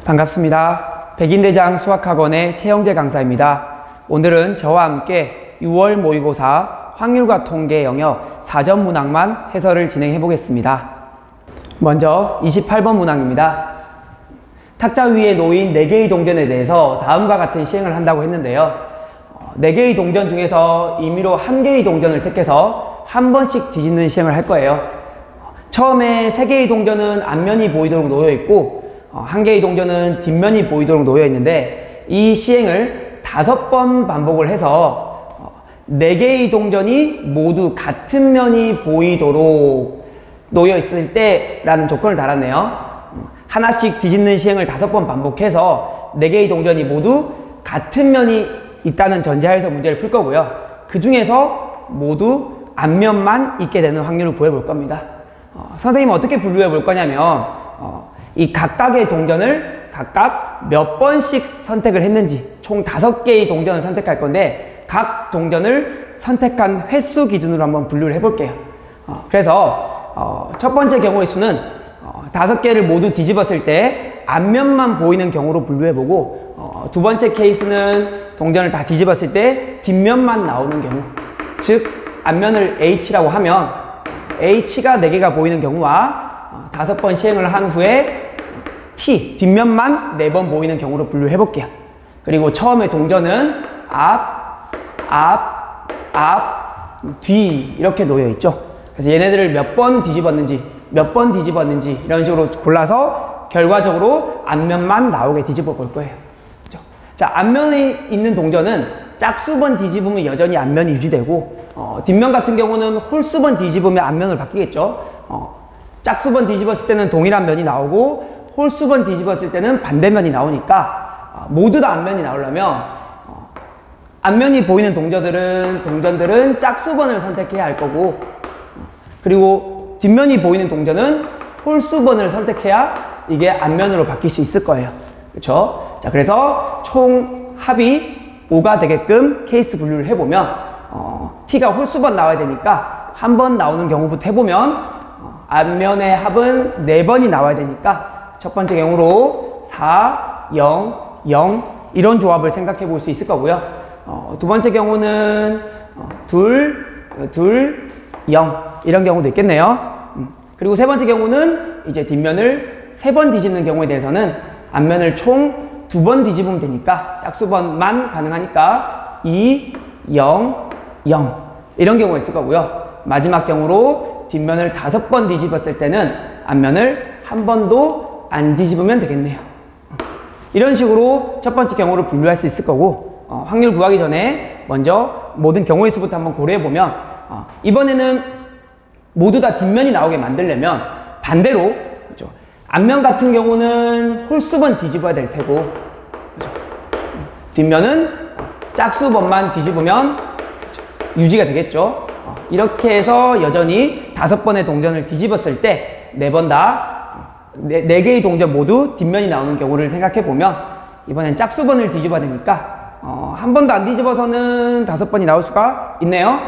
반갑습니다. 백인대장 수학학원의 최영재 강사입니다. 오늘은 저와 함께 6월 모의고사 확률과 통계 영역 사전 문항만 해설을 진행해 보겠습니다. 먼저 28번 문항입니다. 탁자 위에 놓인 4개의 동전에 대해서 다음과 같은 시행을 한다고 했는데요. 4개의 동전 중에서 임의로 1개의 동전을 택해서 한 번씩 뒤집는 시행을 할 거예요. 처음에 3개의 동전은 앞면이 보이도록 놓여 있고 1개의 동전은 뒷면이 보이도록 놓여 있는데, 이 시행을 5번 반복을 해서 4개의 동전이 모두 같은 면이 보이도록 놓여 있을 때 라는 조건을 달았네요. 하나씩 뒤집는 시행을 5번 반복해서 4개의 동전이 모두 같은 면이 있다는 전제하에서 문제를 풀 거고요. 그 중에서 모두 앞면만 있게 되는 확률을 구해 볼 겁니다. 선생님은 어떻게 분류해 볼 거냐면, 이 각각의 동전을 각각 몇 번씩 선택을 했는지, 총 5개의 동전을 선택할 건데 각 동전을 선택한 횟수 기준으로 한번 분류를 해 볼게요. 그래서 첫 번째 경우의 수는 5개를 모두 뒤집었을 때 앞면만 보이는 경우로 분류해 보고, 두 번째 케이스는 동전을 다 뒤집었을 때 뒷면만 나오는 경우, 즉 앞면을 H라고 하면 H가 4개가 보이는 경우와 5번 시행을 한 후에 T, 뒷면만 4번 보이는 경우로 분류해 볼게요. 그리고 처음에 동전은 앞, 뒤 이렇게 놓여 있죠. 그래서 얘네들을 몇 번 뒤집었는지 이런 식으로 골라서 결과적으로 앞면만 나오게 뒤집어 볼 거예요. 그렇죠? 자, 앞면에 있는 동전은 짝수번 뒤집으면 여전히 앞면이 유지되고, 뒷면 같은 경우는 홀수번 뒤집으면 앞면으로 바뀌겠죠. 짝수번 뒤집었을 때는 동일한 면이 나오고 홀수번 뒤집었을 때는 반대면이 나오니까 모두 다 앞면이 나오려면 앞면이 보이는 동전들은 짝수번을 선택해야 할 거고, 그리고 뒷면이 보이는 동전은 홀수번을 선택해야 이게 앞면으로 바뀔 수 있을 거예요. 그렇죠? 자, 그래서 총 합이 5가 되게끔 케이스 분류를 해보면 T가 홀수번 나와야 되니까 한 번 나오는 경우부터 해보면 앞면의 합은 4번이 나와야 되니까 첫 번째 경우로 4, 0, 0 이런 조합을 생각해 볼 수 있을 거고요. 두 번째 경우는 2, 0 이런 경우도 있겠네요. 그리고 세 번째 경우는 이제 뒷면을 3번 뒤집는 경우에 대해서는 앞면을 총 2번 뒤집으면 되니까 짝수번만 가능하니까 2, 0, 0 이런 경우가 있을 거고요. 마지막 경우로 뒷면을 5번 뒤집었을 때는 앞면을 한 번도 안 뒤집으면 되겠네요. 이런 식으로 첫 번째 경우를 분류할 수 있을 거고, 확률 구하기 전에 먼저 모든 경우의 수부터 한번 고려해 보면, 이번에는 모두 다 뒷면이 나오게 만들려면 반대로, 그렇죠? 앞면 같은 경우는 홀수번 뒤집어야 될 테고, 그렇죠? 뒷면은 짝수번만 뒤집으면, 그렇죠? 유지가 되겠죠. 이렇게 해서 여전히 5번의 동전을 뒤집었을 때 4번 다 4개의 동전 모두 뒷면이 나오는 경우를 생각해 보면, 이번엔 짝수번을 뒤집어야 되니까 한 번도 안 뒤집어서는 5번이 나올 수가 있네요.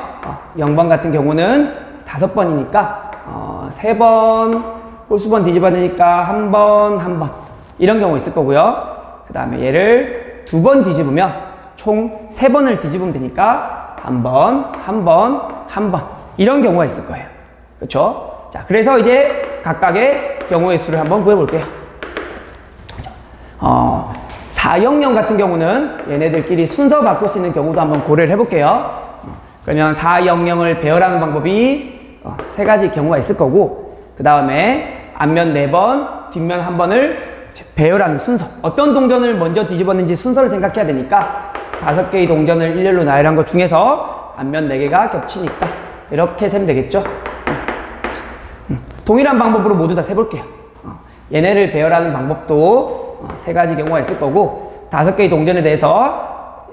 0번 같은 경우는 5번이니까 3번 홀수번 뒤집어야 되니까 한 번 이런 경우 있을 거고요. 그 다음에 얘를 2번 뒤집으면 총 3번을 뒤집으면 되니까 한 번 이런 경우가 있을 거예요. 그렇죠? 자, 그래서 이제 각각의 경우의 수를 한번 구해볼게요. 400 같은 경우는 얘네들끼리 순서 바꿀 수 있는 경우도 한번 고려를 해볼게요. 그러면 400을 배열하는 방법이 3가지 경우가 있을 거고, 그 다음에 앞면 4번, 뒷면 1번을 배열하는 순서, 어떤 동전을 먼저 뒤집었는지 순서를 생각해야 되니까 5개의 동전을 일렬로 나열한 것 중에서 앞면 4개가 겹치니까 이렇게 세면 되겠죠. 동일한 방법으로 모두 다 세볼게요. 얘네를 배열하는 방법도 3가지 경우가 있을 거고, 5개의 동전에 대해서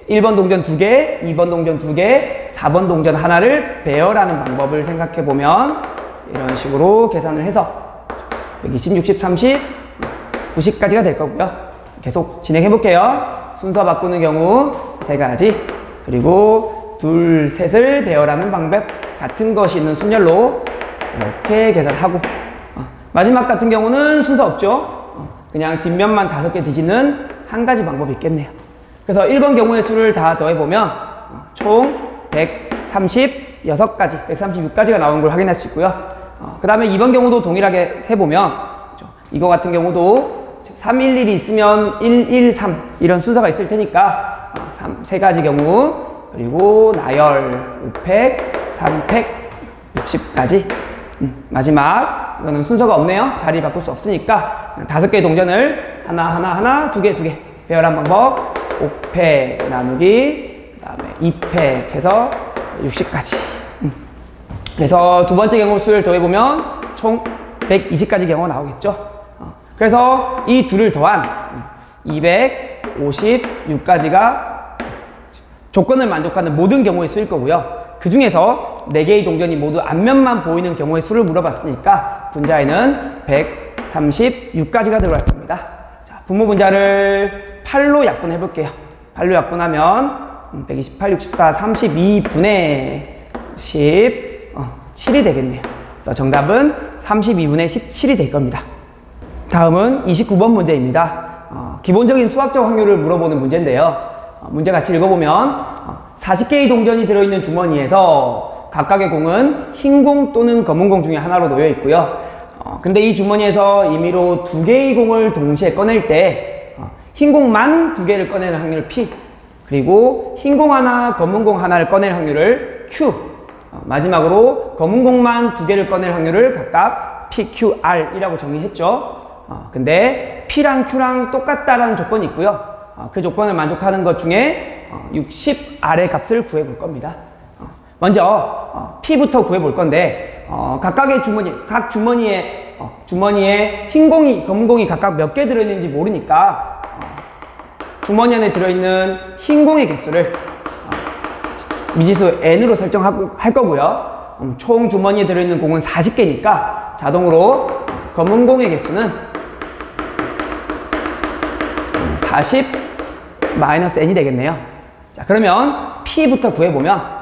1번 동전 2개, 2번 동전 2개, 4번 동전 하나를 배열하는 방법을 생각해 보면 이런 식으로 계산을 해서 120, 60, 30, 90까지가 될 거고요. 계속 진행해 볼게요. 순서 바꾸는 경우 3가지, 그리고 2, 3을 배열하는 방법 같은 것이 있는 순열로 이렇게 계산하고, 마지막 같은 경우는 순서 없죠. 그냥 뒷면만 5개 뒤지는 한 가지 방법이 있겠네요. 그래서 1번 경우의 수를 다 더해보면 총 136가지, 136가지가 나오는 걸 확인할 수 있고요. 그 다음에 2번 경우도 동일하게 세보면 이거 같은 경우도 311이 있으면 113 이런 순서가 있을 테니까 3가지 경우, 그리고 나열, 우팩, 3팩, 60까지. 마지막 이거는 순서가 없네요. 자리 바꿀 수 없으니까 5개의 동전을 하나, 2개 배열한 방법. 5팩 나누기, 그 다음에 2팩 해서 60까지. 그래서 두 번째 경우 수를 더해보면 총 120가지 경우가 나오겠죠. 그래서 이 둘을 더한 256가지가 조건을 만족하는 모든 경우의 수일 거고요. 그 중에서 4개의 동전이 모두 앞면만 보이는 경우의 수를 물어봤으니까 분자에는 136가지가 들어갈 겁니다. 자, 분모 분자를 8로 약분해 볼게요. 8로 약분하면 128, 64, 32분의 17이 되겠네요. 그래서 정답은 32분의 17이 될 겁니다. 다음은 29번 문제입니다. 기본적인 수학적 확률을 물어보는 문제인데요. 문제 같이 읽어보면 40개의 동전이 들어있는 주머니에서 각각의 공은 흰 공 또는 검은 공 중에 하나로 놓여 있고요. 근데 이 주머니에서 임의로 2개의 공을 동시에 꺼낼 때 흰 공만 2개를 꺼내는 확률 P, 그리고 흰 공 하나, 검은 공 하나를 꺼낼 확률을 Q, 마지막으로 검은 공만 2개를 꺼낼 확률을 각각 PQR이라고 정의했죠. 근데 P랑 Q랑 똑같다라는 조건이 있고요. 그 조건을 만족하는 것 중에 60R의 값을 구해 볼 겁니다. 먼저 P부터 구해 볼 건데 각각의 각 주머니에 흰 공이, 검은 공이 각각 몇 개 들어있는지 모르니까 주머니 안에 들어있는 흰 공의 개수를 미지수 n으로 설정할 거고요. 총 주머니에 들어있는 공은 40개니까 자동으로 검은 공의 개수는 40 마이너스 n이 되겠네요. 자, 그러면 P부터 구해보면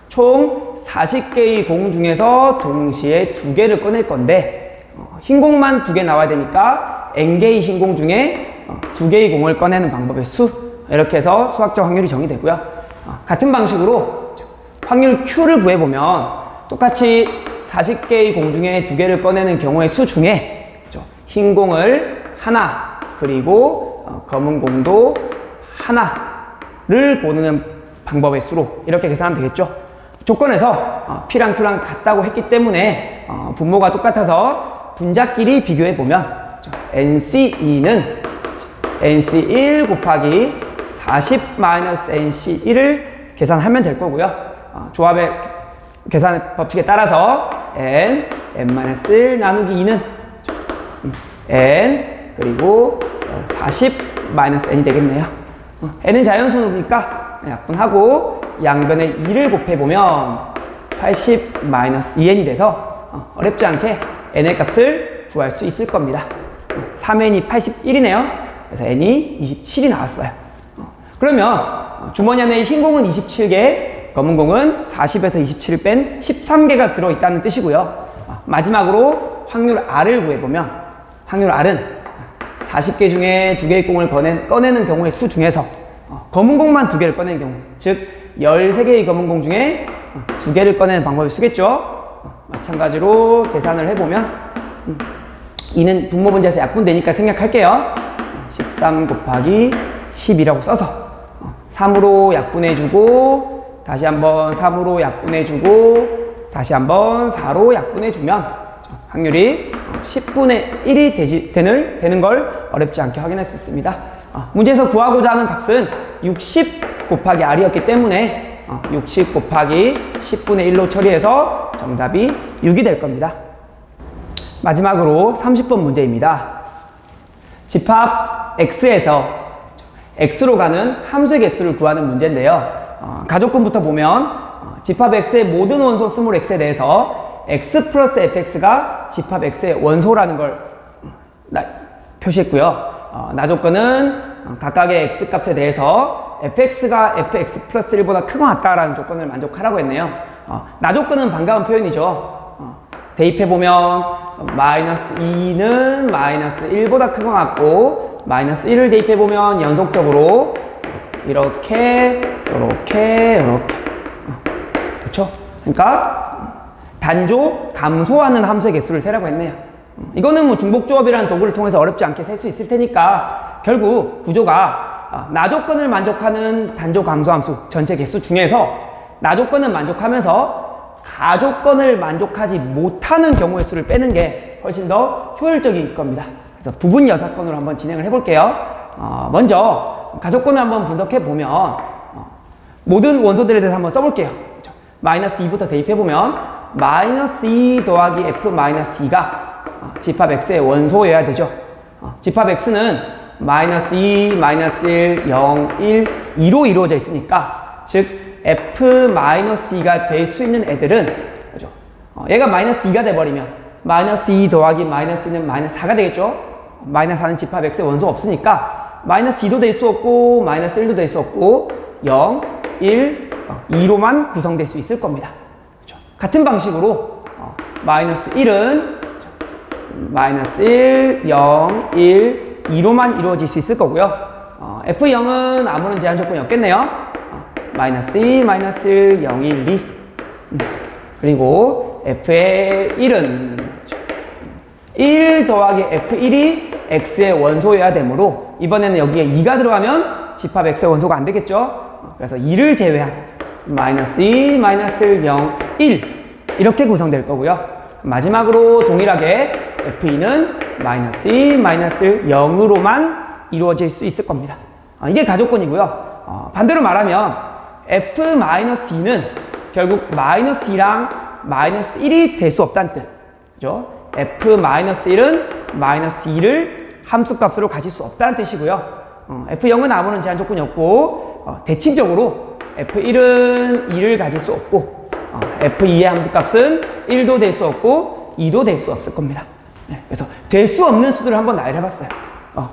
총 40개의 공 중에서 동시에 2개를 꺼낼 건데 흰 공만 2개 나와야 되니까 n개의 흰 공 중에 2개의 공을 꺼내는 방법의 수, 이렇게 해서 수학적 확률이 정의되고요. 같은 방식으로 확률 Q를 구해보면 똑같이 40개의 공 중에 2개를 꺼내는 경우의 수 중에 흰 공을 하나, 그리고 검은 공도 하나를 고르는 방법의 수로 이렇게 계산하면 되겠죠. 조건에서 P랑 Q랑 같다고 했기 때문에 분모가 똑같아서 분자끼리 비교해보면 NC2는 NC1 곱하기 40-NC1을 계산하면 될 거고요. 조합의 계산 법칙에 따라서 N-1 나누기 2는 N 그리고 40-N이 되겠네요. N은 자연수니까 약분하고 양변에 2를 곱해보면 80-2N이 돼서 어렵지 않게 N의 값을 구할 수 있을 겁니다. 3N이 81이네요. 그래서 N이 27이 나왔어요. 그러면 주머니 안에 흰 공은 27개, 검은 공은 40에서 27을 뺀 13개가 들어있다는 뜻이고요. 마지막으로 확률 R을 구해보면 확률 R은 40개 중에 2개의 공을 꺼내는 경우의 수 중에서 검은 공만 2개를 꺼내는 경우, 즉 13개의 검은 공 중에 2개를 꺼내는 방법을 쓰겠죠. 마찬가지로 계산을 해보면 2는 분모 분자에서 약분되니까 생략할게요. 13 곱하기 10이라고 써서 3으로 약분해주고 다시 한번 3으로 약분해주고 다시 한번 4로 약분해주면 확률이 10분의 1이 되는 걸 어렵지 않게 확인할 수 있습니다. 문제에서 구하고자 하는 값은 60 곱하기 R이었기 때문에 60 곱하기 10분의 1로 처리해서 정답이 6이 될 겁니다. 마지막으로 30번 문제입니다. 집합 X에서 X로 가는 함수의 개수를 구하는 문제인데요. 가족근부터 보면 집합 X의 모든 원소 스몰 x에 대해서 X 플러스 fx가 집합 X의 원소라는 걸 표시했고요. 나조건은 각각의 X 값에 대해서 fx가 fx 플러스 1보다 크거나 같다라는 조건을 만족하라고 했네요. 나조건은 반가운 표현이죠. 대입해보면 마이너스 2는 마이너스 1보다 큰 것 같고 마이너스 1을 대입해보면 연속적으로 이렇게 그렇죠? 그러니까 단조 감소하는 함수의 개수를 세라고 했네요. 이거는 뭐 중복조합이라는 도구를 통해서 어렵지 않게 셀 수 있을 테니까 결국 구조가 나조건을 만족하는 단조 감소함수 전체 개수 중에서 나조건을 만족하면서 가조건을 만족하지 못하는 경우의 수를 빼는 게 훨씬 더 효율적일 겁니다. 그래서 부분 여사건으로 한번 진행을 해볼게요. 먼저 가조건을 한번 분석해 보면 모든 원소들에 대해서 한번 써볼게요. 그렇죠? 마이너스 2부터 대입해보면 마이너스 2 더하기 f 마이너스 2가 집합 x의 원소여야 되죠. 집합 x는 마이너스 2, 마이너스 1, 0, 1, 2로 이루어져 있으니까 즉 f-2가 될 수 있는 애들은 그죠? 얘가 마이너스 2가 돼버리면 마이너스 2 더하기 마이너스 2는 마이너스 4가 되겠죠? 마이너스 4는 집합 x의 원소 없으니까 마이너스 2도 될 수 없고 마이너스 1도 될 수 없고 0, 1, 2로만 구성될 수 있을 겁니다. 그죠? 같은 방식으로 마이너스 1은 마이너스 1, 0, 1, 2로만 이루어질 수 있을 거고요. F0은 아무런 제한 조건이 없겠네요. 마이너스 2, 마이너스 1, 0, 1, 2. 그리고 F의 1은 1 더하기 F1이 X의 원소여야 되므로 이번에는 여기에 2가 들어가면 집합 X의 원소가 안 되겠죠. 그래서 2를 제외한 마이너스 2, 마이너스 1, 0, 1 이렇게 구성될 거고요. 마지막으로 동일하게 F2는 마이너스 2, 마이너스 1, 0으로만 이루어질 수 있을 겁니다. 이게 가조건이고요. 반대로 말하면 F-2는 결국 마이너스 2랑 마이너스 1이 될 수 없다는 뜻. 그죠? F-1은 마이너스 2를 함수값으로 가질 수 없다는 뜻이고요. F0은 아무런 제한 조건이 없고 대칭적으로 F1은 2를 가질 수 없고 F2의 함수값은 1도 될 수 없고 2도 될 수 없을 겁니다. 그래서 될 수 없는 수들을 한번 나열해봤어요.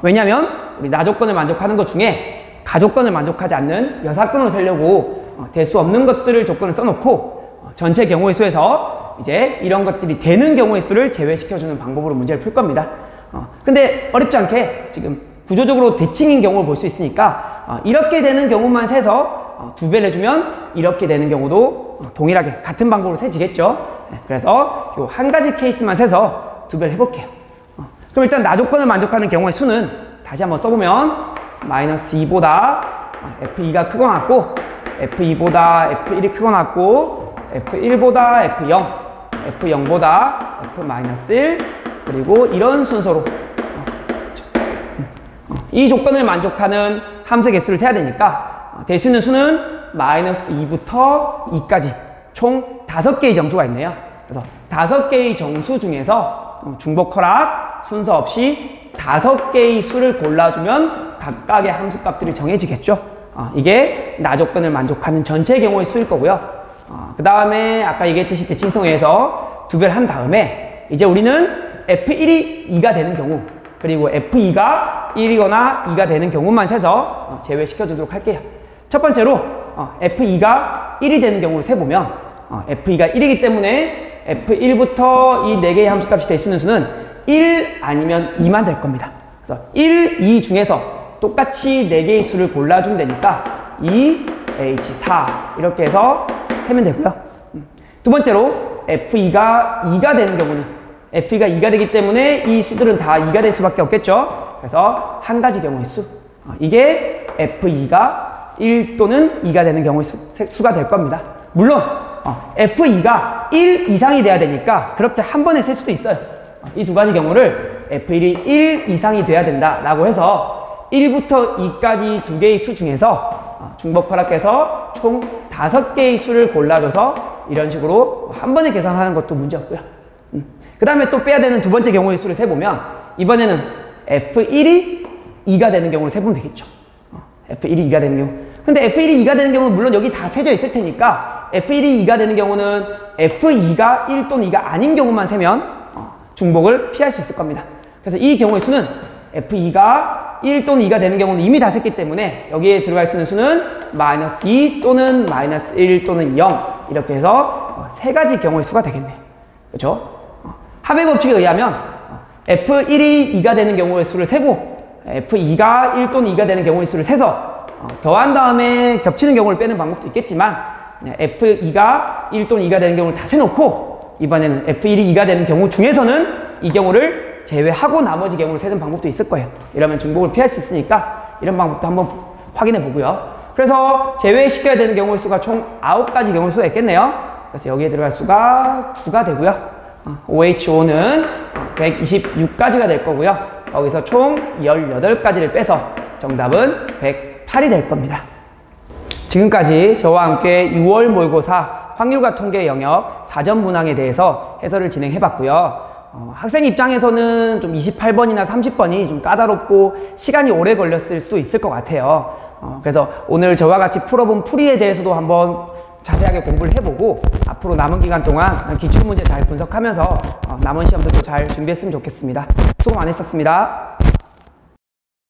왜냐하면 우리 나조건을 만족하는 것 중에 가조건을 만족하지 않는 여사건으로 세려고 될 수 없는 것들을 조건을 써놓고 전체 경우의 수에서 이제 이런 것들이 되는 경우의 수를 제외시켜주는 방법으로 문제를 풀 겁니다. 근데 어렵지 않게 지금 구조적으로 대칭인 경우를 볼 수 있으니까 이렇게 되는 경우만 세서 2배를 해주면 이렇게 되는 경우도 동일하게 같은 방법으로 세지겠죠. 그래서 요 한 가지 케이스만 세서 2배를 해볼게요. 그럼 일단 나조건을 만족하는 경우의 수는 다시 한번 써보면 마이너스 2보다 F2가 크거나 같고 F2보다 F1이 크거나 같고 F1보다 F0, F0보다 F-1 그리고 이런 순서로 이 조건을 만족하는 함수의 개수를 세야 되니까 될 수 있는 수는 마이너스 2부터 2까지 총 5개의 정수가 있네요. 그래서 5개의 정수 중에서 중복 허락 순서 없이 5개의 수를 골라주면 각각의 함수값들이 정해지겠죠. 이게 나조건을 만족하는 전체 경우의 수일 거고요. 그 다음에 아까 얘기했듯이 대칭성에서 2배를 한 다음에 이제 우리는 F1이 2가 되는 경우 그리고 F2가 1이거나 2가 되는 경우만 세서 제외시켜 주도록 할게요. 첫 번째로 F2가 1이 되는 경우를 세보면 F2가 1이기 때문에 F1부터 이 4개의 함수값이 될 수 있는 수는 1 아니면 2만 될 겁니다. 그래서 1, 2 중에서 똑같이 4개의 수를 골라주면 되니까 2, H4 이렇게 해서 세면 되고요. 두 번째로 F2가 2가 되는 경우는 F2가 2가 되기 때문에 이 수들은 다 2가 될 수밖에 없겠죠. 그래서 한 가지 경우의 수. 이게 F2가 1 또는 2가 되는 경우의 수가 될 겁니다. 물론 F2가 1 이상이 돼야 되니까 그렇게 한 번에 셀 수도 있어요. 이 두 가지 경우를 F1이 1 이상이 돼야 된다라고 해서 1부터 2까지 2개의 수 중에서 중복 허락해서 총 5개의 수를 골라줘서 이런 식으로 한 번에 계산하는 것도 문제 없고요. 그 다음에 또 빼야 되는 두 번째 경우의 수를 세보면 이번에는 F1이 2가 되는 경우를 세보면 되겠죠. F1이 2가 되는 경우. 근데 F1이 2가 되는 경우는 물론 여기 다 세져 있을 테니까 F1이 2가 되는 경우는 F2가 1 또는 2가 아닌 경우만 세면 중복을 피할 수 있을 겁니다. 그래서 이 경우의 수는 F2가 1 또는 2가 되는 경우는 이미 다 셌기 때문에 여기에 들어갈 수 있는 수는 마이너스 2 또는 마이너스 1 또는 0 이렇게 해서 세 가지 경우의 수가 되겠네요. 그렇죠? 합의 법칙에 의하면 F1이 2가 되는 경우의 수를 세고 F2가 1 또는 2가 되는 경우의 수를 세서 더한 다음에 겹치는 경우를 빼는 방법도 있겠지만 F2가 1 또는 2가 되는 경우를 다 세놓고 이번에는 F1이 2가 되는 경우 중에서는 이 경우를 제외하고 나머지 경우를 세는 방법도 있을 거예요. 이러면 중복을 피할 수 있으니까 이런 방법도 한번 확인해 보고요. 그래서 제외시켜야 되는 경우의 수가 총 9가지 경우의 수가 있겠네요. 그래서 여기에 들어갈 수가 9가 되고요. OH5는 126가지가 될 거고요. 거기서 총 18가지를 빼서 정답은 108이 될 겁니다. 지금까지 저와 함께 6월 모의고사 확률과 통계 영역 사전 문항에 대해서 해설을 진행해 봤고요. 학생 입장에서는 좀 28번이나 30번이 좀 까다롭고 시간이 오래 걸렸을 수도 있을 것 같아요. 그래서 오늘 저와 같이 풀어본 풀이에 대해서도 한번 자세하게 공부를 해보고 앞으로 남은 기간 동안 기출문제 잘 분석하면서 남은 시험들도 잘 준비했으면 좋겠습니다. 수고 많으셨습니다.